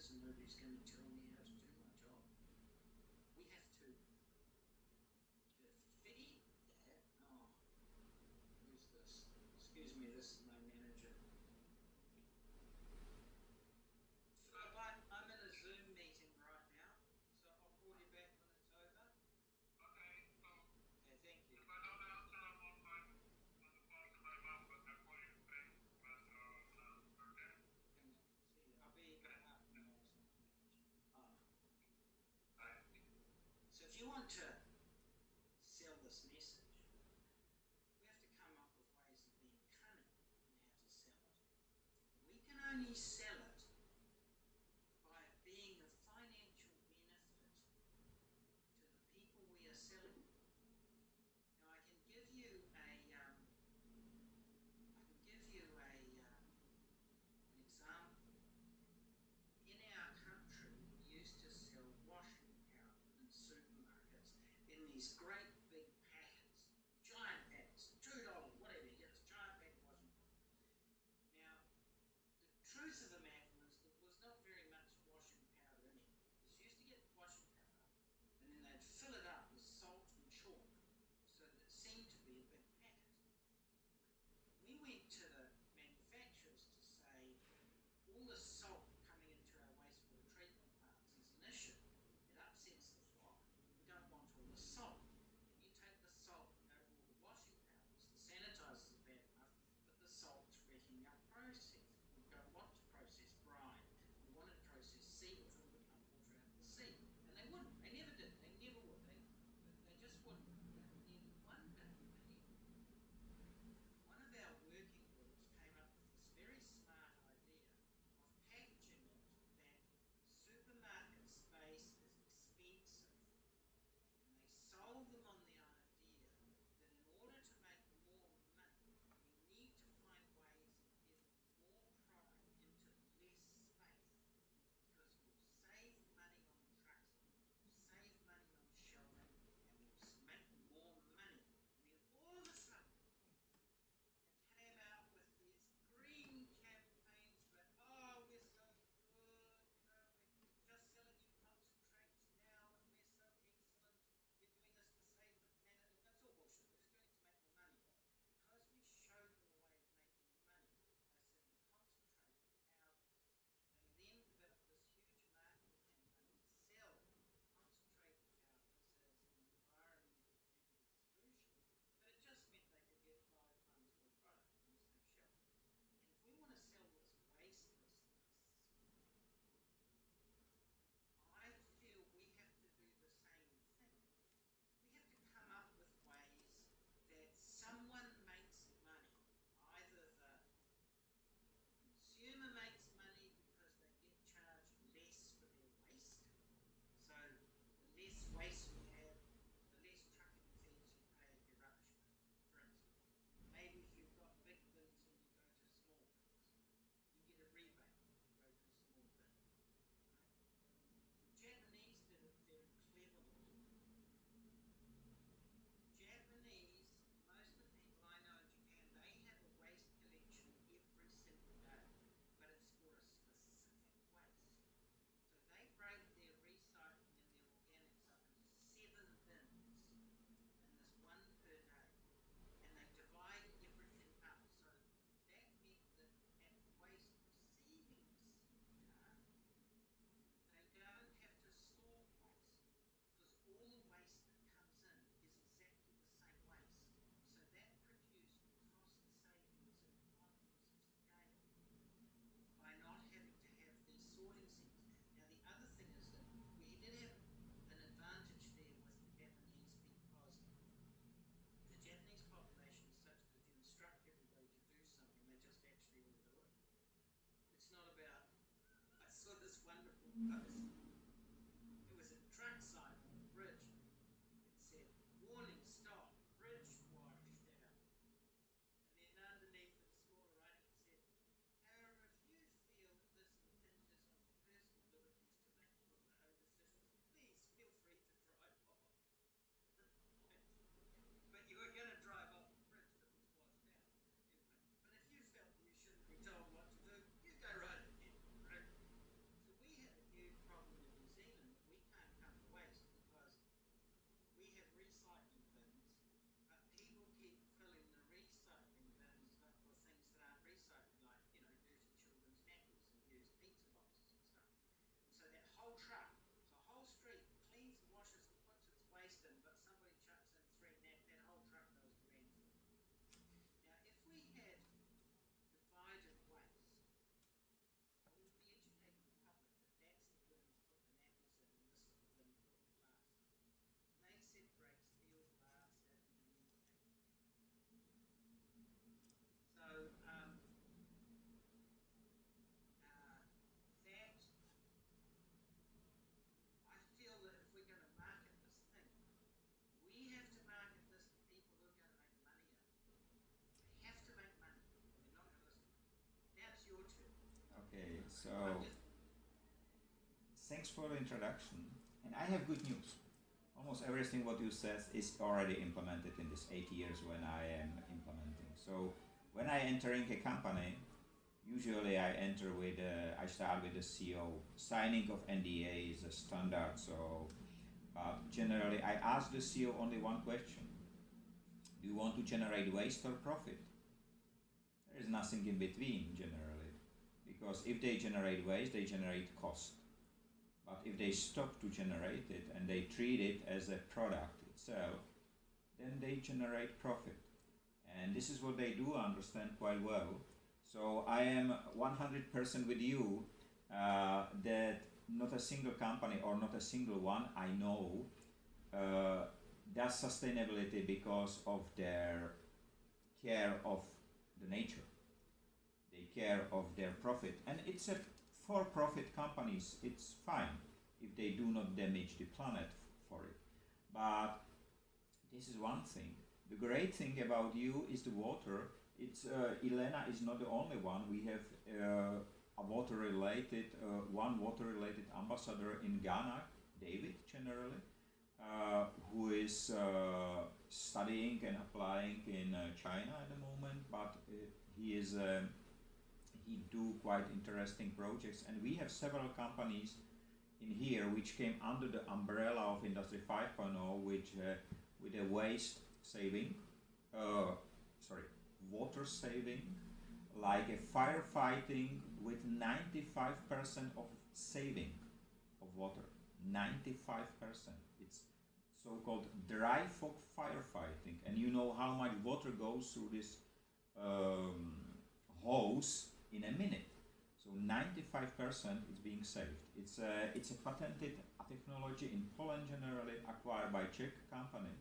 ideas and nobody's going to tell me how to do my job. We have to defeat that. Oh, who's this? Excuse me, this is my manager. So I'm in a Zoom meeting right now, so I'll call you back when it's over. Okay, so Okay, thank you. if I don't answer, I'm on the phone to my mom, but I'll call you back when, okay? See you. I'll be half an hour or something. Bye. So if you want to sell this message, we have to come up with ways of being cunning in how to sell it. We can only sell it by being a financial benefit to the people we are selling. Now I can give you an example. In our country, we used to sell washing powder in supermarkets in these great big packets, giant packets, $2, whatever, you get this giant pack of washing powder. Now, the truth of the matter was there was not very much washing powder in it. You used to get washing powder, and then they'd fill it up with salt and chalk, so that it seemed to be a big packet. We went to the manufacturers to say, all the salt coming into our wastewater treatment plants is an issue. It upsets the flock. We don't want all the salt. And you take the salt out of all the washing powders, the sanitizers are bad enough, but the salt's wrecking our process. We don't want to process brine. We want to process seawater, we pump water out of the sea. And they wouldn't. They never did. They never would. They just wouldn't. And then one day, one of our working groups came up with this very smart idea of packaging it that supermarket space is expensive. And they sold them on the idea that in order to make more money, we need to find ways of getting more product into less space, because we'll save money on trucks, we'll save money on shelving, and we'll make more money. And then all of a sudden, they came out with these green campaigns that, oh, we're so good, we're just selling you concentrates now, and we're so excellent, we're doing this to save the planet. And that's all bullshit. We're just doing it to make more money. Because we showed them a way of making money by selling concentrated powders, they then developed this huge marketing campaign to sell concentrated powders as an environmentally friendly solution, but it just meant they could get 5 times more product on the same shelf. And if we want to sell this wastelessness, I feel we have to do the same thing. We have to come up with ways that someone makes money. Either the consumer makes money because they get charged less for their waste. So the less waste you have, the less trucking fees you pay at your rubbish bin, for instance. Maybe if you've got big bins and you go to small bins, you get a rebate if you go to a small bin. Right? The Japanese did it very cleverly. Japanese, most of the people I know in Japan, they have a waste collection every single day, but it's for a specific waste. So they break their recycling and their organics up into 7 bins, and there's 1 per day. And they divide everything up. So that meant that at the waste receiving centre, they don't have to store waste, because all the waste that comes in is exactly the same waste. So that produced cost savings and economies of scale by not having to have these sorting centres. Now the other thing is that we did have an advantage there with the Japanese, because the Japanese population is such that if you instruct everybody to do something, they just actually will do it. It's not about, I saw this wonderful post. It was a truck sign on the bridge. It said, warning, stop, bridge washed out. And then underneath in smaller writing it said, however, if you feel that this impinges on your personal liberties to make your own decisions, please feel free to drive off. But you were going to drive off the bridge that was washed out. But if you felt you shouldn't be told what to do, you go right ahead. Right? So we have a Okay, so thanks for the introduction. And I have good news. Almost everything what you said is already implemented in this 8 years when I am implementing. So when I entering a company, usually I start with the CEO. Signing of NDA is a standard. So, but generally I ask the CEO only one question: do you want to generate waste or profit? There is nothing in between generally, because if they generate waste, they generate cost. But if they stop to generate it and they treat it as a product itself, then they generate profit. And this is what they do understand quite well. So I am 100% with you that not a single company or not a single one I know does sustainability because of their care of the nature. They care of their profit, and it's a for-profit companies. It's fine if they do not damage the planet for it. But this is one thing. The great thing about you is the water. It's Elena is not the only one. We have one water-related ambassador in Ghana, David, generally, who is studying and applying in China at the moment. But he do quite interesting projects, and we have several companies in here which came under the umbrella of Industry 5.0, which with a water saving, like a firefighting with 95% of saving of water. 95%. It's so-called dry fog firefighting, and you know how much water goes through this hose in a minute. So 95% is being saved. It's a patented technology in Poland, generally acquired by Czech company.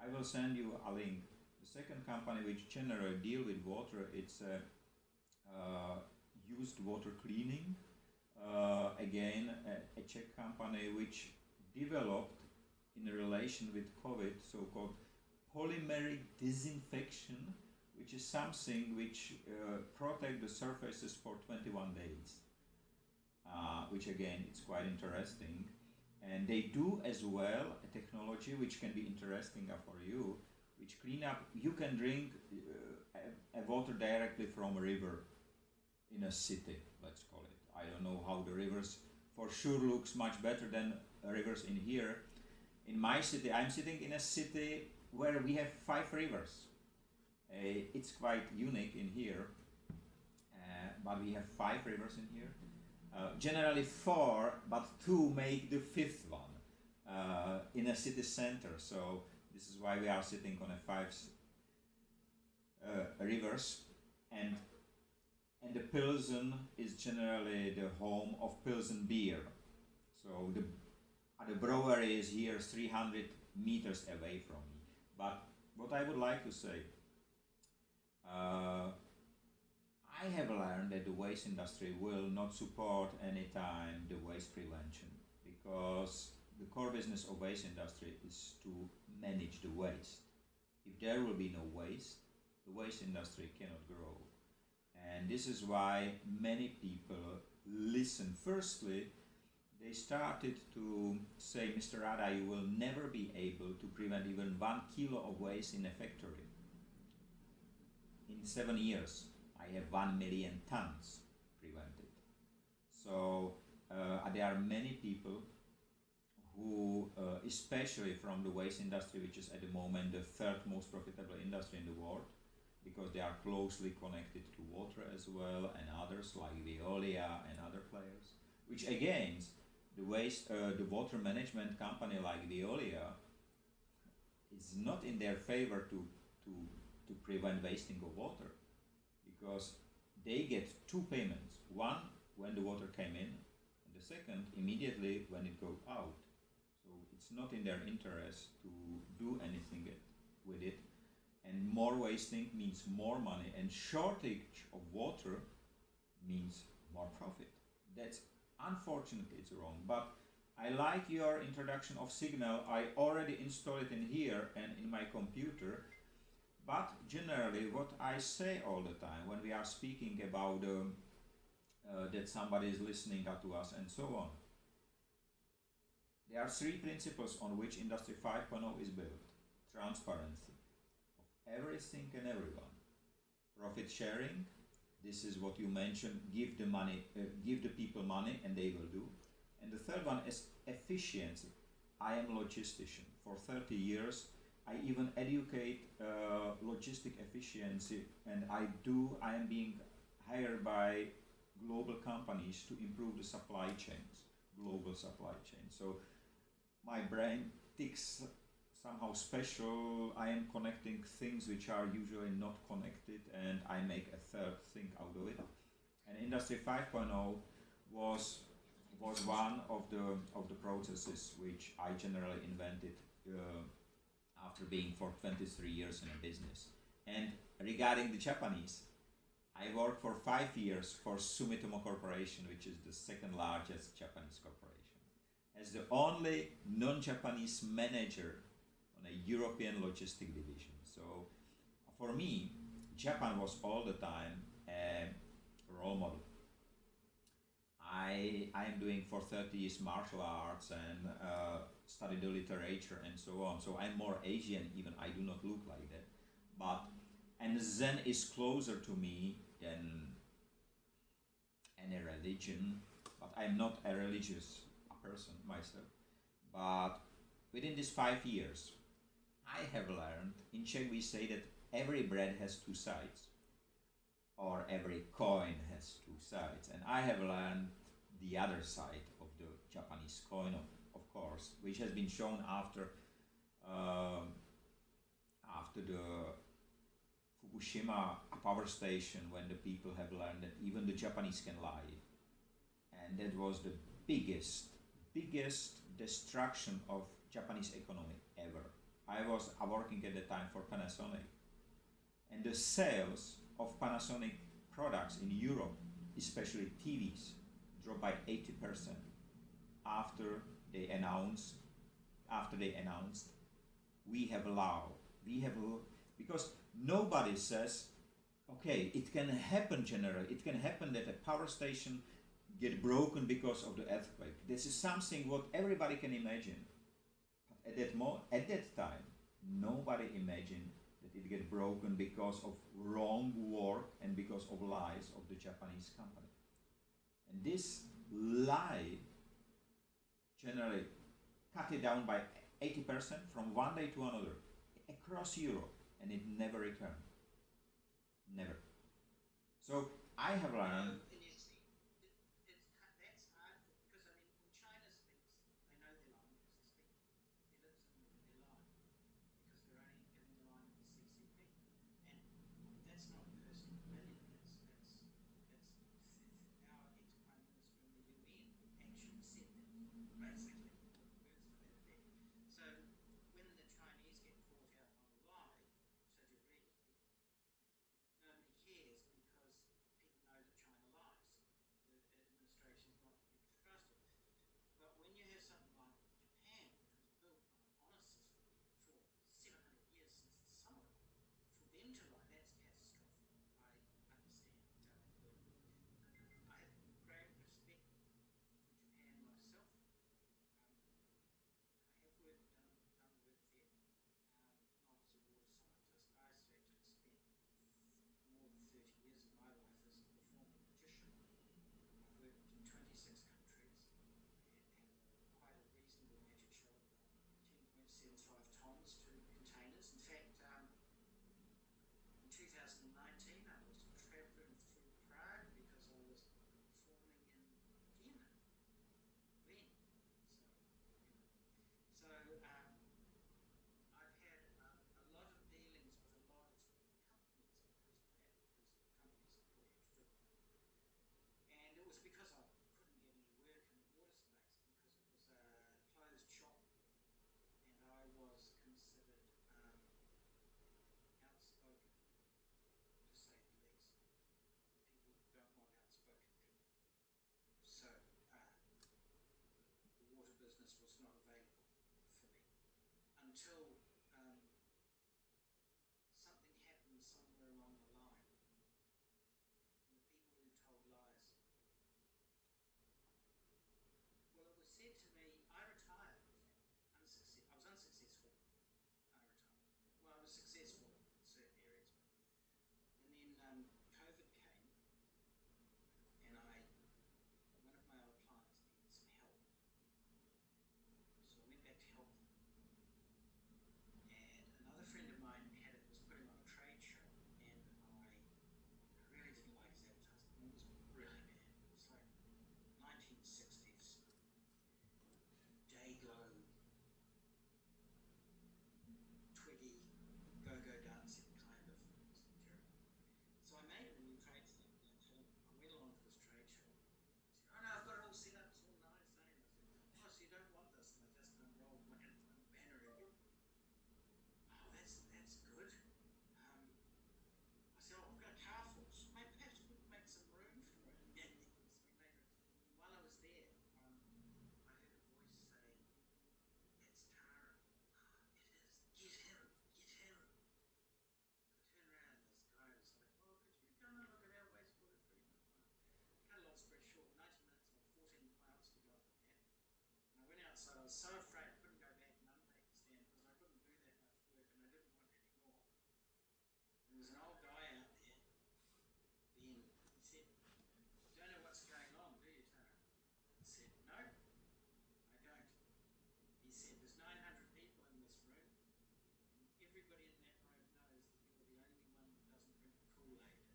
I will send you a link. The second company which generally deal with water, it's used water cleaning. Again, a Czech company which developed in relation with COVID so-called polymeric disinfection, which is something which protect the surfaces for 21 days, which again, it's quite interesting. And they do as well a technology which can be interesting for you, which clean up. You can drink a water directly from a river in a city, let's call it. I don't know how the rivers for sure looks much better than rivers in here. In my city, I'm sitting in a city where we have 5 rivers. It's quite unique in here, but we have 5 rivers in here. Generally 4, but 2 make the 5th one in a city center. So this is why we are sitting on a 5 rivers, and the Pilsen is generally the home of Pilsen beer. So the brewery is here 300 meters away from me. But what I would like to say, I have learned that the waste industry will not support anytime the waste prevention, because the core business of waste industry is to manage the waste. If there will be no waste, the waste industry cannot grow. And this is why many people listen. Firstly, they started to say, Mr. Rada, you will never be able to prevent even 1 kilo of waste in a factory. In 7 years, I have 1 million tons prevented. So there are many people who, especially from the waste industry, which is at the moment the 3rd most profitable industry in the world, because they are closely connected to water as well, and others like Veolia and other players, which again, the water management company like Veolia is not in their favor to prevent wasting of water, because they get 2 payments. One when the water came in, and the second immediately when it goes out. So it's not in their interest to do anything with it. And more wasting means more money, and shortage of water means more profit. That's unfortunately it's wrong. But I like your introduction of Signal. I already installed it in here and in my computer. But generally, what I say all the time when we are speaking about that somebody is listening to us, and so on. There are three principles on which Industry 5.0 is built: transparency of everything and everyone, profit sharing. This is what you mentioned: give the money, give the people money, and they will do. And the third one is efficiency. I am logistician for 30 years. I even educate logistic efficiency, and I am being hired by global companies to improve the supply chains, global supply chains. So my brain ticks somehow special. I am connecting things which are usually not connected, and I make a third thing out of it. And Industry 5.0 was one of the processes which I generally invented after being for 23 years in a business. And regarding the Japanese, I worked for 5 years for Sumitomo Corporation, which is the second largest Japanese corporation, as the only non-Japanese manager on a European logistic division. So for me, Japan was all the time a role model. I am doing for 30 years martial arts and study the literature and so on. So I'm more Asian, even I do not look like that. But and Zen is closer to me than any religion. But I'm not a religious person myself. But within these 5 years, I have learned. In Czech we say that every bread has two sides, or every coin has two sides, and I have learned the other side of the Japanese coin, of course, which has been shown after the Fukushima power station, when the people have learned that even the Japanese can lie, and that was the biggest destruction of Japanese economy ever. I was working at the time for Panasonic, and the sales of Panasonic products in Europe, especially TVs, dropped by 80% after they announced because nobody says, okay, it can happen generally. It can happen that a power station get broken because of the earthquake. This is something what everybody can imagine. But at that time, nobody imagined that it get broken because of wrong work and because of lies of the Japanese company. And this lie generally cut it down by 80% from one day to another across Europe, and it never returned. Never. So I have learned. That's hard because I mean, when China speaks, they know they're lying because they speak. If their lips are moving, they're lying because they're only giving the line of the CCP, and that's not a personal opinion. That's our ex-prime minister in the UN actually said that, basically, with words to that effect. So when the Chinese get caught out on a lie so directly, nobody cares because people know that China lies. The administration's not to be trusted. But when you have something like Japan, which was built on an honest system for 700 years since the samurai, for them to lie, that's catastrophic. I understand how they do it. I have great respect for Japan myself. I have done work there, not as a water scientist. I actually spent more than 30 years of my life as a performing magician. I've worked in 26 countries and had quite a reasonable magic show, about 10.75 tons to containers. In fact, in 2019 I was traveling through Prague because I was performing in Vienna then. So I've had a lot of dealings with a lot of companies because of that, because the companies are pretty extraordinary. And it was because I couldn't get any work in the water space because it was a closed shop, and I was considered outspoken, to say the least. People don't want outspoken people. So the water business was not available for me until something happened somewhere along the line, and the people who told lies outside. I was so afraid I couldn't go back and unpack the stand because I couldn't do that much work and I didn't want any more. And there was an old guy out there, Ben, he said, "Don't know what's going on, do you, Tara?" I said, "No, I don't." He said, "There's 900 people in this room, and everybody in that room knows that you're the only one that doesn't drink the Kool-Aid."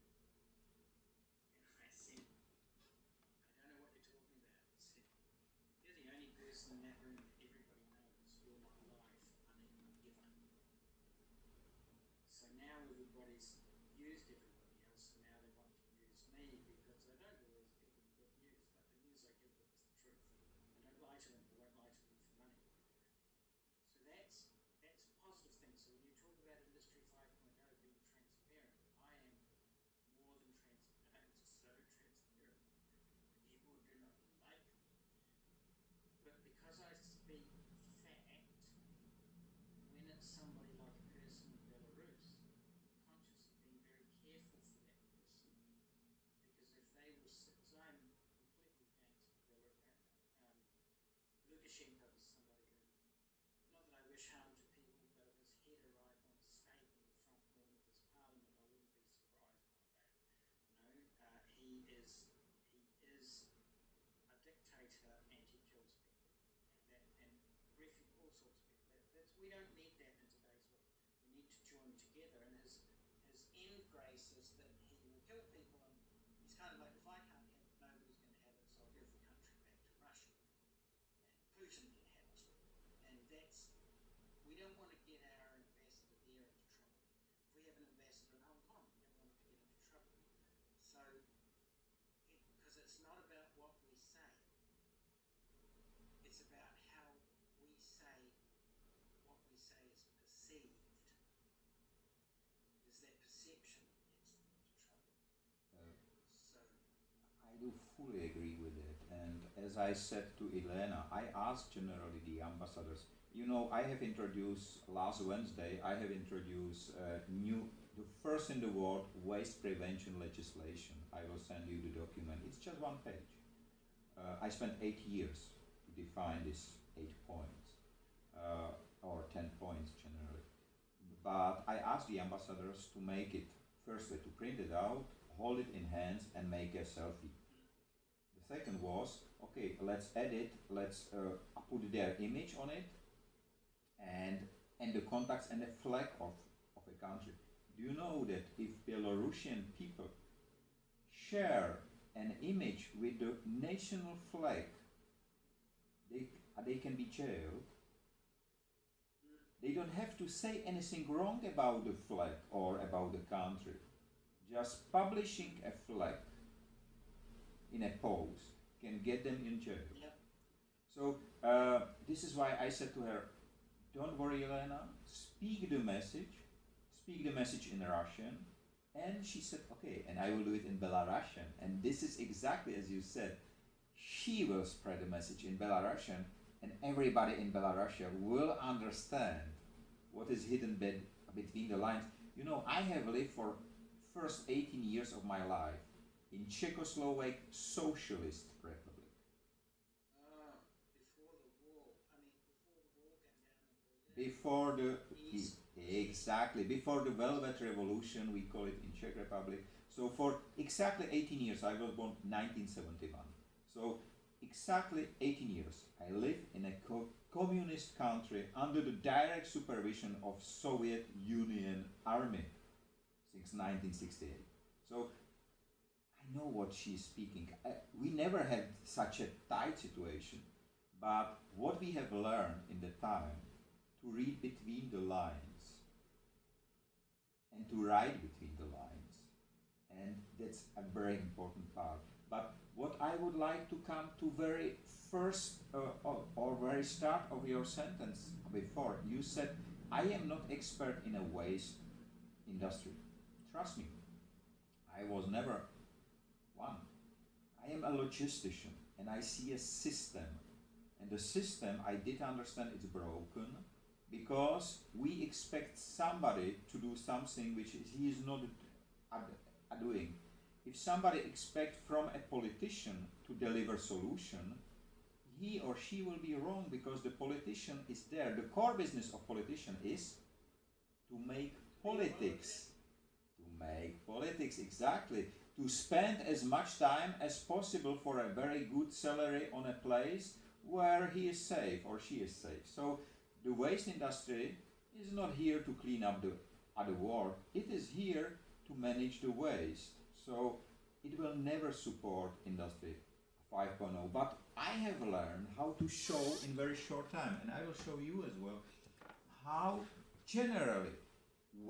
And I said, "I don't know what you're talking about." He said, "You're the only person in that room that everybody knows will not lie for money ever. So now everybody's used everybody else, and now they want to use me because I don't always give them good news, but the news I give them is the truth. I don't lie to them, I won't lie to them for money." So that's a positive thing. So when you talk about Industry 5.0 being transparent, I am more than transparent. I'm so transparent. People do not like me. But because I speak fact, when it's somebody like a person in Belarus, I'm conscious of being very careful for that person. Because if they were, because I'm completely against Lukashenko is somebody who, not that I wish harm to people, but if his head arrived on a stake in the front lawn of his parliament, I wouldn't be surprised by that. He is a dictator and he kills people, and all sorts of people. We don't need that in today's world. We need to join together, and his end grace is that he will kill people, and he's kind of like, if I can't have it, nobody's going to have it, so I'll give the country back to Russia, and Putin can have it. And we don't want to get our ambassador there into trouble. If we have an ambassador in Hong Kong, we don't want him to get into trouble. So, because it's not about what we say, it's about how we say what we say is perceived. Is that perception that gets them into trouble. So I do fully agree with it. And as I said to Elena, I ask generally the ambassadors. You know, I have introduced last Wednesday. I have introduced the first in the world waste prevention legislation. I will send you the document. It's just one page. I spent 8 years to define these 8 points, or 10 points generally. But I asked the ambassadors to make it, firstly, to print it out, hold it in hands, and make a selfie. The second was, okay, let's edit, let's put their image on it, and the contacts and the flag of a country. Do you know that if Belarusian people share an image with the national flag, they can be jailed? They don't have to say anything wrong about the flag or about the country. Just publishing a flag in a post can get them in jail. Yep. So this is why I said to her, "Don't worry, Elena, speak the message in Russian." And she said, "Okay," and I will do it in Belarusian. And this is exactly as you said. She will spread the message in Belarusian, and everybody in Belarusia will understand what is hidden between the lines. You know, I have lived for first 18 years of my life in Czechoslovak Socialist Republic. Before the wall came down in Berlin. Before the Velvet Revolution, we call it in Czech Republic. So for exactly 18 years, I was born 1971. So exactly 18 years, I live in a communist country under the direct supervision of Soviet Union Army since 1968. So I know what she's speaking. We never had such a tight situation, but what we have learned in the time to read between the lines and to write between the lines, and that's a very important part. But what I would like to come to very first or very start of your sentence before, you said, "I am not expert in a waste industry." Trust me, I was never one. I am a logistician and I see a system. And the system, I did understand it's broken because we expect somebody to do something which he is not doing. If somebody expects from a politician to deliver solution, he or she will be wrong because the politician is there. The core business of politician is to make politics. To make politics, exactly. To spend as much time as possible for a very good salary on a place where he is safe or she is safe. So the waste industry is not here to clean up the other world. It is here to manage the waste. So it will never support Industry 5.0. But I have learned how to show in very short time, and I will show you as well, how generally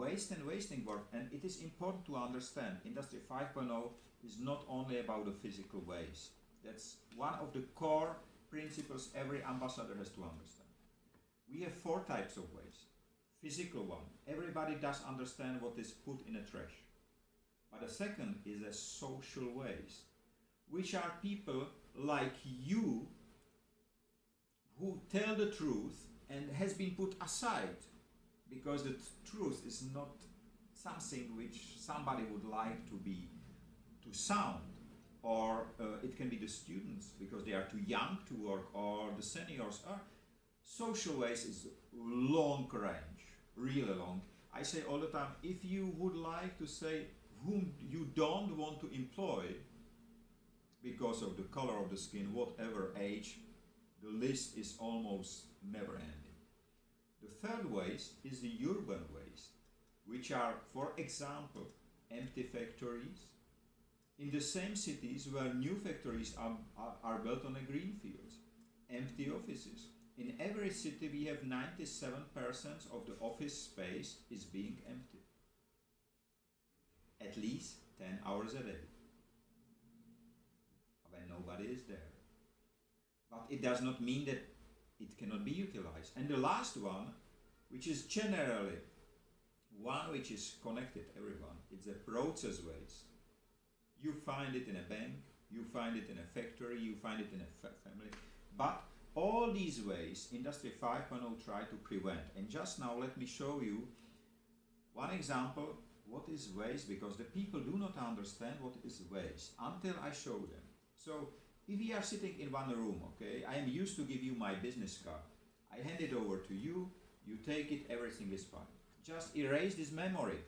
waste and wasting work. And it is important to understand Industry 5.0 is not only about the physical waste. That's one of the core principles every ambassador has to understand. We have 4 types of waste. Physical one, everybody does understand what is put in a trash. But the second is a social waste, which are people like you who tell the truth and has been put aside because the truth is not something which somebody would like to sound, or it can be the students because they are too young to work, or the seniors are. Social waste is long range, really long. I say all the time, if you would like to say whom you don't want to employ because of the color of the skin, whatever age, the list is almost never ending. The third waste is the urban waste, which are, for example, empty factories in the same cities where new factories are built on a green fields, empty offices. In every city we have 97% of the office space is being empty. At least 10 hours a day, when nobody is there. But it does not mean that it cannot be utilized. And the last one, which is generally one which is connected everyone, it's a process waste. You find it in a bank, you find it in a factory, you find it in a family. But all these ways, Industry 5.0 try to prevent. And just now let me show you one example. What is waste? Because the people do not understand what is waste until I show them. So if we are sitting in one room, okay, I am used to give you my business card. I hand it over to you, you take it, everything is fine. Just erase this memory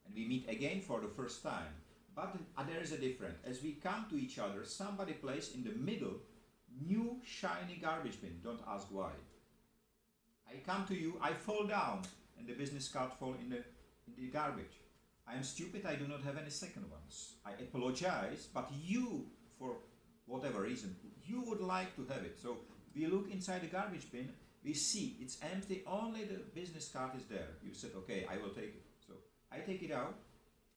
and we meet again for the first time. But there is a difference. As we come to each other, somebody places in the middle new shiny garbage bin. Don't ask why. I come to you, I fall down and the business card falls in the garbage. I am stupid, I do not have any second ones. I apologize, but you, for whatever reason, you would like to have it. So we look inside the garbage bin, we see it's empty, only the business card is there. You said, okay, I will take it. So I take it out,